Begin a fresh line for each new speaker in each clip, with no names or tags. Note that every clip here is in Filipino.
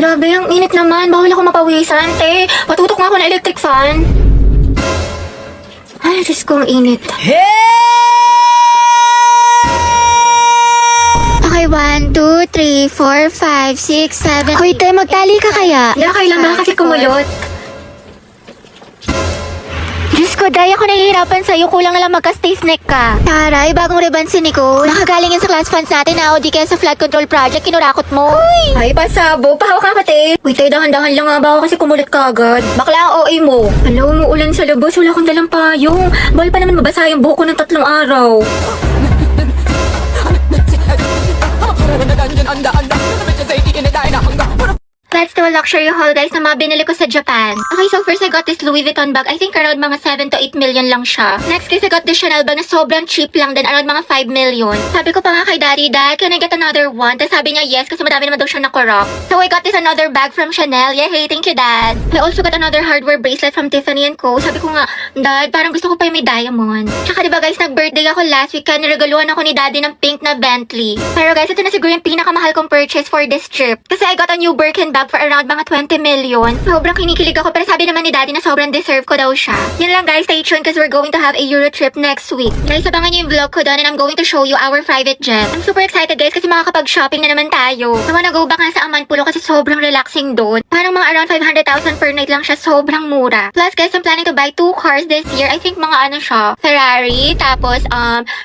Grabe, ang init naman. Bawal ako mapawisan, te. Patutok nga ako ng electric fan. Ay, Diyos ko, ang init. Okay, 1, 2, 3, 4, 5, 6, 7. Hoy, te, magtali ka kaya? Hindi, kailan ba kasi kumulot? Diyos ko, Day, ako nahihirapan sa'yo. Kulang na lang magka-stay snack ka. Taray, bagong ribbon si Nicole. Nakagaling yan sa class funds natin na o di kaya sa flood control project, kinurakot mo. Uy! Ay, pasabo. Pahawak ka, te. Uy, te, dahan-dahan lang nga. Baka kasi kumulit ka agad. Bakla ang OA mo. Alam mo, ulan sa labas. Wala akong dalang payong. Bawal pa naman mabasa yung buhok ko ng 3 araw. Let's do a luxury haul, guys, na mga binili ko sa Japan. Okay, so first I got this Louis Vuitton bag. I think around mga 7 to 8 million lang siya. Next guys, I got this Chanel bag na sobrang cheap lang din, around mga 5 million. Sabi ko pa nga kay Daddy, Dad, can I get another one? Tapos sabi niya yes, kasi madami naman daw siya nakurap. So I got this another bag from Chanel. Yeah, hey, thank you, Dad. I also got another hardware bracelet from Tiffany & Co. Sabi ko nga, Dad, parang gusto ko pa yung may diamond. Tsaka diba guys, nag-birthday ako last week, kaya niregaluhan ako ni Daddy ng pink na Bentley. Pero guys, ito na siguro yung pinakamahal kong purchase for this trip. Kasi I got a new Birkin bag for around mga 20 million. Sobrang kinikilig ako, pero sabi naman ni Daddy na sobrang deserve ko daw siya. Yan lang guys, stay tuned because we're going to have a Euro trip next week. Guys, abangan niyo yung vlog ko doon and I'm going to show you our private jet. I'm super excited guys kasi makakapag-shopping na naman tayo. I wanna go back nga sa Amanpulo kasi sobrang relaxing doon. Parang mga around 500,000 per night lang siya, sobrang mura. Plus guys, I'm planning to buy 2 cars this year. I think mga ano siya, Ferrari, tapos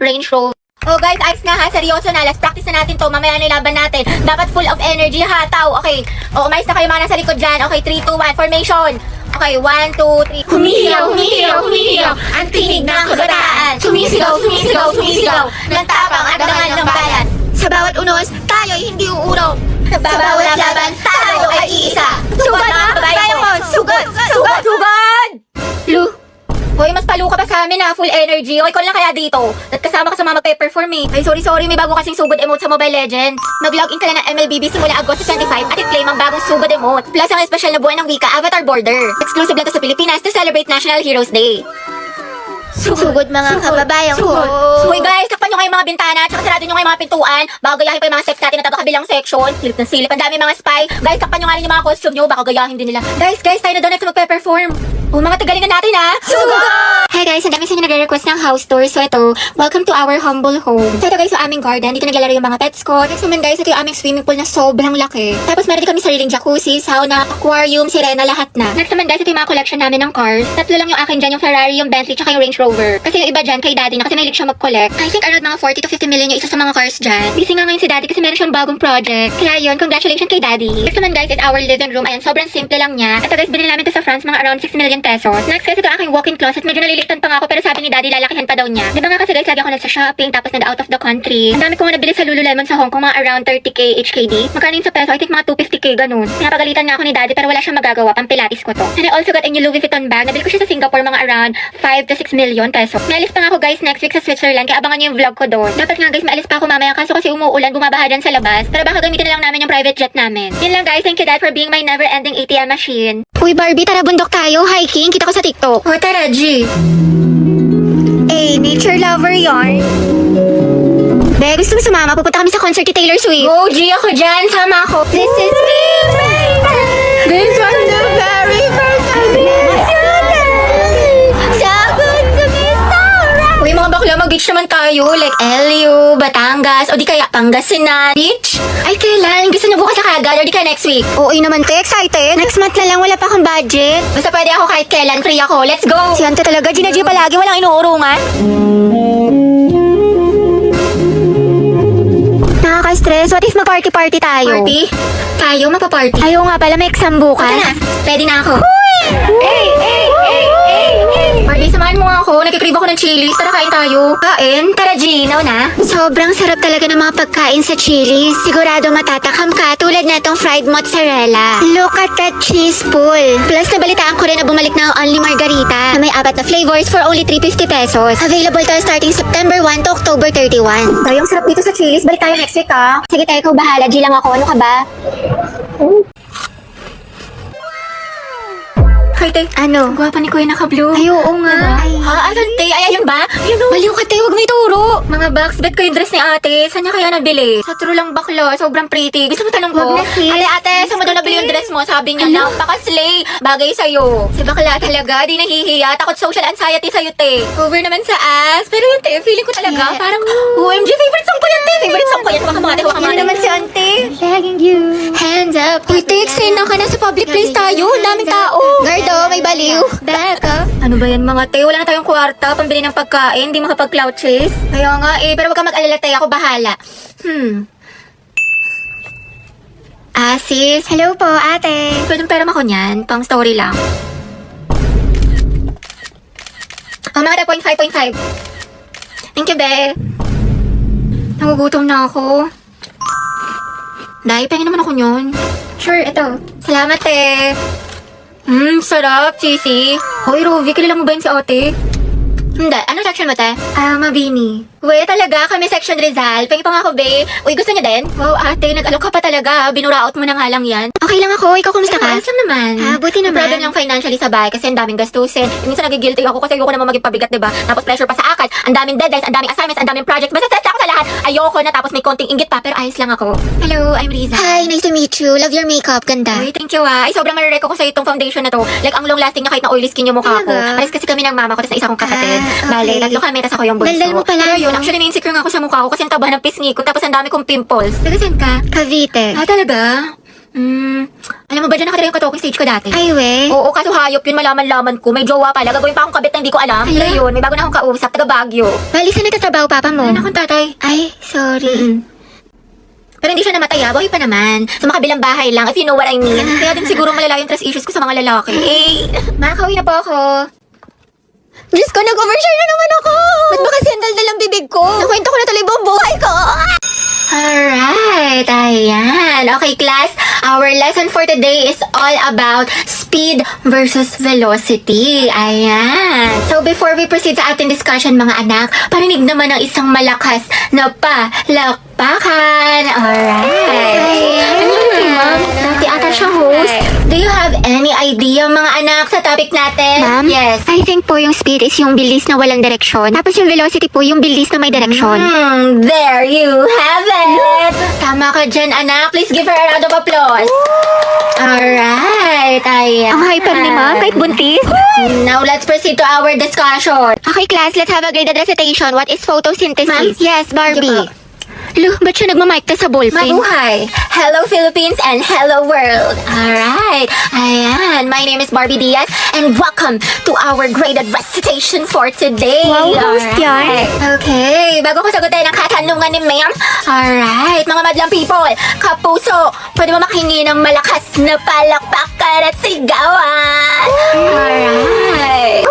Range Rover. Oh guys, ayos na ha, seryoso na. Let's practice na natin to. Mamaya na yung laban natin. Dapat full of energy ha, tao. Okay. O, umayos na kayo mga nasa likod dyan. Okay, 3, 2, 1, formation. Okay, 1, 2, 3. Humihiyaw, humihiyaw, humihiyaw. Ang tinig ng kabataan. Sumisigaw, sumisigaw, sumisigaw. Ng tapang at dangan ng bayan. Sa bawat unos, tayo'y hindi uurong. Sa bawat laban, tayo ay iisa. Sugod mga kabayan ko! Sugod! Sugod! Sugod! Lu. Hoy, mas palo ka pa sa amin ha, full energy. Okay, ko lang kaya dito. At kasama ka sa mga magpe-perform eh. Ay, sorry, may bago kasing sugod emote sa Mobile Legends. Mag-login ka na ng MLBB simula Agosto 25 at i-claim ang bagong sugod emote. Plus ang espesyal na buwan ng wika, Avatar Border. Exclusive lang to sa Pilipinas to celebrate National Heroes Day. Sugod mga kababayan ko. Hoy guys, takpan nyo kayo mga bintana, tsaka sarado nyo kayo mga pintuan. Bago gayahin pa yung mga steps natin na kabilang section. Silip na silip, ang dami mga spy. Guys, takpan nyo nga rin yung mga costume nyo, baka gayahin din nila. Guys, tayo na daw next magpe-perform. Oh, mga tagalingan natin ha. Sugod! Hey guys, ang dami sa inyo nagre-request ng house tour. So ito, welcome to our humble home. So ito guys, sa aming garden, dito naglalaro yung mga pets ko. Next naman guys, ito yung aming swimming pool na sobrang laki. Tapos meron din kami sariling jacuzzi, sauna, aquarium, sirena, lahat na. Next naman guys, ito yung mga collection namin ng cars. 3 lang yung akin dyan, yung Ferrari, yung Bentley, tsaka yung Range Rover. Kasi yung iba dyan, kay Daddy na kasi mahilig siya mag-collect. I think around mga 40 to 50 million yung isa sa mga cars dyan. Busy nga ngayon si Daddy kasi meron siyang bagong project. Kaya yun, congratulations kay Daddy. Next naman guys is our living room. Ayan, sobrang simple lang niya. Ito guys, binili namin to sa France, mga around 6 million pesos. Next guys, ito aking walk-in closet. Medyo naliliktan pa nga ako pero sabi ni Daddy lalakihan pa daw niya. Diba nga kasi guys, lagi ako nagsa-shopping tapos out of the country. Ang dami ko nga nabili sa Lululemon sa Hong Kong, mga around 30k HKD. Magkano yun sa peso? I think mga 250k ganun. Pinapagalitan nga ako ni Daddy pero wala siyang magagawa, pang pilates ko to. And I also got a new Louis Vuitton bag. Nabili ko siya sa Singapore, mga around 5 to 6 million peso. May alis pa nga ako guys next week sa Switzerland, kaya abangan niyo yung vlog ko doon. Dapat nga guys, maalis pa ako mamaya kaso kasi umuulan, bumabaha dyan sa labas. Pero baka gamitin na lang namin yung private jet namin. Yun lang guys, thank you Dad for being my never-ending ATM machine. Uy Barbie, tara bundok tayo, hiking, kita ko sa TikTok. O tara G. Nature lover yarn. Be, gusto mo sumama? Pupunta kami sa concert ni Taylor Swift. Go, G, ako dyan. Sama ako. This is me, baby. This was the very first time. So good to be so right. Uy, mga bakla, mag-beach naman tayo. Like LU, Batangas, o di kaya Pangasinan. Beach? Ay, kailan? Gusto niyo bukas na kagad, o di kaya next week? Oo naman, te. Excited. Next month na lang, wala pa akong budget. Basta pwede ako kahit kailan. Free ako. Let's go. Si Ante talaga, Gina G palagi. Walang inuurungan. Nakaka-stress. What if mag-party-party tayo? Party? Tayo? Magpa-party? Ayaw nga pala, may exam bukas. Okay na. Pwede na ako. Hey! Barbie, samahan mo nga ako. Nagkikrib ako ng Chili's. Tara, kain tayo. Kain? Tara, Gino na. Sobrang sarap talaga ng mga pagkain sa Chili's. Sigurado matatakam ka tulad na itong fried mozzarella. Look at that cheese pool. Plus, nabalitaan ko rin na bumalik na ang Only Margarita na may 4 na flavors for only 350 pesos. Available to starting September 1 to October 31. Tayo, ang sarap dito sa Chili's. Balik tayo next week, ha? Sige tayo, ikaw bahala. G lang ako. Ano ka ba? Ay, te. Ano? Gwapa ni Kuya naka-blue. Ay, oo nga. Diba? Ha? Asan, te? Ay, ayun ba? Ayun o. Baliw ka, te. Huwag may turo. Mga box, bet ko yung dress ni ate. Saan niya kaya nabili? Sa true lang bakla. Sobrang pretty. Gusto mo tanong ko? Ate, saan mo daw nabili yung dress? mo, sabi niya, napaka-slay. Bagay sa'yo. Si bakla talaga, di nahihiya. Takot social anxiety sa'yo, te. Over naman sa ass. Pero yun, te, feeling ko talaga, parang, OMG, favorite song ko yan, te. Favorite song ko yan. Huwag ka mga naman si ante.
Begging you.
Hands up. Uy, te, eksena ka na sa public place tayo. Ang daming tao.
Gardo, may baliw.
Back up. Ano ba yan mga te? Wala na tayong kwarta, pambili ng pagkain, di makapag-cloud chase. Kaya nga eh, pero wag ka mag-alala te, ako bahala. Sis,
Hello po, ate.
pwedeng pera ako niyan, pang story lang. Oh, mga 0.5. Thank you, be. Nagugutom na ako. Dahil, pengin naman ako yun.
Sure, ito.
Salamat, te. Sarap, cheesy. Hoy, Ruby, kilala mo ba yun si ate? Hindi. Anong section mo, te? Mabini. Uy, talaga, kami section Rizal. Pengi pa nga ako, be. Uy, gusto niya din? Wow, ate, nag-alok ka pa talaga. Binuraot mo na nga lang yan.
Okay lang ako. Ikaw, kumusta ka?
Ayos lang naman.
Buti naman.
Problem lang financially sa bahay kasi ang daming gastusin. Minsan nagigilty ako kasi ayoko naman maging pabigat, diba? Tapos pressure pa sa akad. Ang daming deadlines, ang daming assignments, ang daming projects. Basta stress ako sa lahat. Ayoko na tapos may konting inggit pa pero ayos lang ako. Hello, I'm Riza.
Hi, nice to meet you. Love your makeup. Ganda.
Uy, thank you Ay, sobrang marireko ko sa itong foundation na to. Like, ang long lasting na kahit na oily skin yung mukha ko.
Talaga?
Pares kasi kami ng mama ko tapos na isa kong kapatid.
Okay.
Bale, tatlo kami tapos ako yung bunso.
Daldal mo pala,
Pero yun,
no?
actually na-insecure nga ako sa mukha ko kasi ang taba ng pisngi ko tapos ang dami kong pimples. Taga saan ka?
Cavite.
Talaga? Alam mo ba dyan nakatira yung ka-talking stage ko dati?
Ay, we.
Oo, kaso hayop yun, malaman-laman ko. May jowa pala. Gagawin pa akong kabit na hindi ko alam.
Hala?
Pero yun, may bago na akong kausap. Taga Baguio.
Bali, saan nagtatrabaho papa mo?
Ano akong tatay?
Ay, sorry.
Pero hindi siya namatay, buhay pa naman. Sa makabilang bahay lang, if you know what I mean. Kaya din siguro malala yung trust issues ko sa mga lalaki. Makakauwi na po ako.
Diyos ko, nag-overshare na naman ako! Ba't ba kasi ang daldal ang bibig ko? Nakwento ko na tuloy buong buhay ko!
Alright, ayan. Okay, class. Our lesson for today is all about speed versus velocity. Ayan. So, before we proceed sa ating discussion, mga anak, parinig naman ng isang malakas na palakpakan. Alright. Ano yun, ma'am? Dati ata siya host. Do you have any idea, mga anak, sa topic natin?
Ma'am?
Yes.
I think po yung speed is yung bilis na walang direksyon. Tapos yung velocity po yung bilis na may direksyon.
There you have it! Tama ka dyan, anak. Please give her a round of applause. Alright, ayan.
Ang hyper ni ma'am, kahit buntis.
Now, let's proceed to our discussion.
Okay, class, let's have a graded recitation. What is photosynthesis?
Ma'am?
Yes, Barbie.
Sige po.
Lo, ba't siya nagmamic ta sa ballpen?
Mabuhay! Hello Philippines and hello world! Alright, ayan. My name is Barbie Diaz and welcome to our graded recitation for today.
Wow, host yan.
Okay, bago ko sagutin ang katanungan ni ma'am. Alright, mga madlang people, kapuso, pwede ba makahingi ng malakas na palakpakan at sigawan? Alright.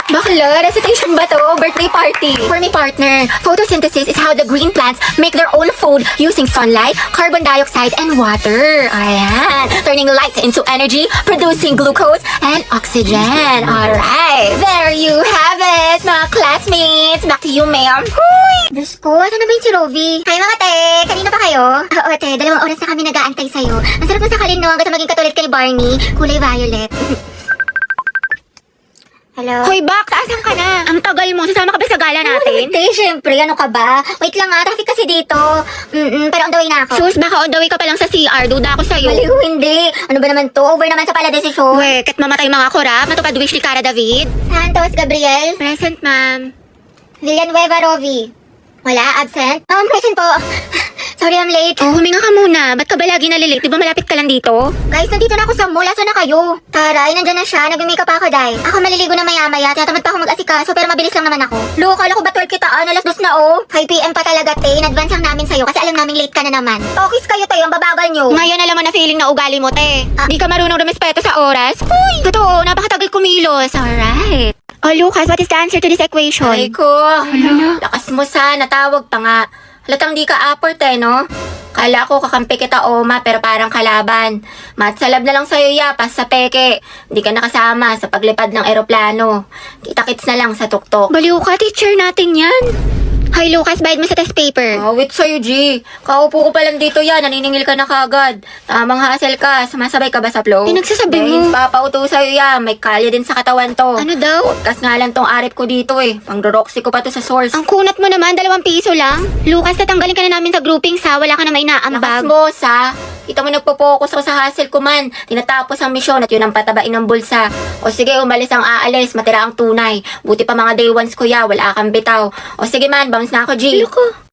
Bakla, recitation ba to? Birthday party. For me, partner, photosynthesis is how the green plants make their own food using sunlight, carbon dioxide, and water. Ayan. Turning light into energy, producing glucose and oxygen. Alright. There you have it, mga classmates. Back to you, ma'am.
Hoy! Diyos ko, asan na ba yung si Rovi? Hi mga te, kanina pa kayo? Oo te, 2 oras na kami nag-aantay sa'yo. Ang sarap na sakalin no, hanggang maging katulad ka ni Barney, kulay violet. Hello?
Hoy, Bak, asan ka na? Ang tagal mo. Sasama ka ba sa gala natin?
Te, syempre, ano ka ba? Wait lang nga, traffic kasi dito. Pero on the way na ako.
Sus, baka on the way ka pa lang sa CR. Duda ako sa'yo.
Maliw, hindi. Ano ba naman to? Over naman sa pala desisyon.
Uwe, kat mamatay mga kurap. Matupad wish ni Cara David.
Santos, Gabriel.
Present, ma'am.
Villanueva, Rovi. Wala, absent? Present po. Sorry, I'm late.
Oh, huminga ka muna. Ba't ka ba lagi nalilate? Di ba malapit ka lang dito?
Guys, nandito na ako sa mall. Asan na kayo? Taray, nandyan na siya. Nag-makeup ako, Day. Ako maliligo na maya-maya. Tinatamad pa ako mag-asikaso, pero mabilis lang naman ako. Lo, kala ko ba 12 kitaan? Alas 2 na, oh. 5 PM pa talaga, te. In-advance lang namin sa'yo kasi alam namin late ka na naman. Tokis kayo, te. Ang babagal nyo.
Ngayon alam mo na feeling na ugali mo, te. Di ka marunong rumespeto sa oras. Uy! Totoo, napakatagal kumilos. Alright.
Oh, Lucas, what is the answer to this equation?
Ay ko. Lakas mo sana. Tawag pa nga. Halatang di ka aport no? Kala ko kakampi kita, Oma, pero parang kalaban. Matsalab na lang sa'yo, yapas sa peke. Di ka nakasama sa paglipad ng eroplano. Kita-kits na lang sa tuktok.
Baliw ka, teacher natin yan. Hi, Lucas, bayad mo sa test paper.
Wait sa'yo, G. Kaupo ko pa lang dito yan. Naniningil ka na kagad. Tamang hassle ka. Sumasabay ka ba sa flow?
Pinagsasabi mo.
Papauto sa'yo yan. May kalya din sa katawan to.
Ano daw?
Podcast nga lang tong arip ko dito Pang-roxy ko pa to sa source.
Ang kunat mo naman, 2 piso lang. Lucas, tatanggalin ka na namin sa grouping sa wala ka na may
Lakas
naambag.
mo sa Kita mo nagpo-focus ako sa hustle ko man. Tinatapos ang misyon at yun ang patabain ng bulsa. O sige, umalis ang aalis, matira ang tunay. Buti pa mga day ones kuya, wala kang bitaw. O sige man, bounce na ako, G.
Loko.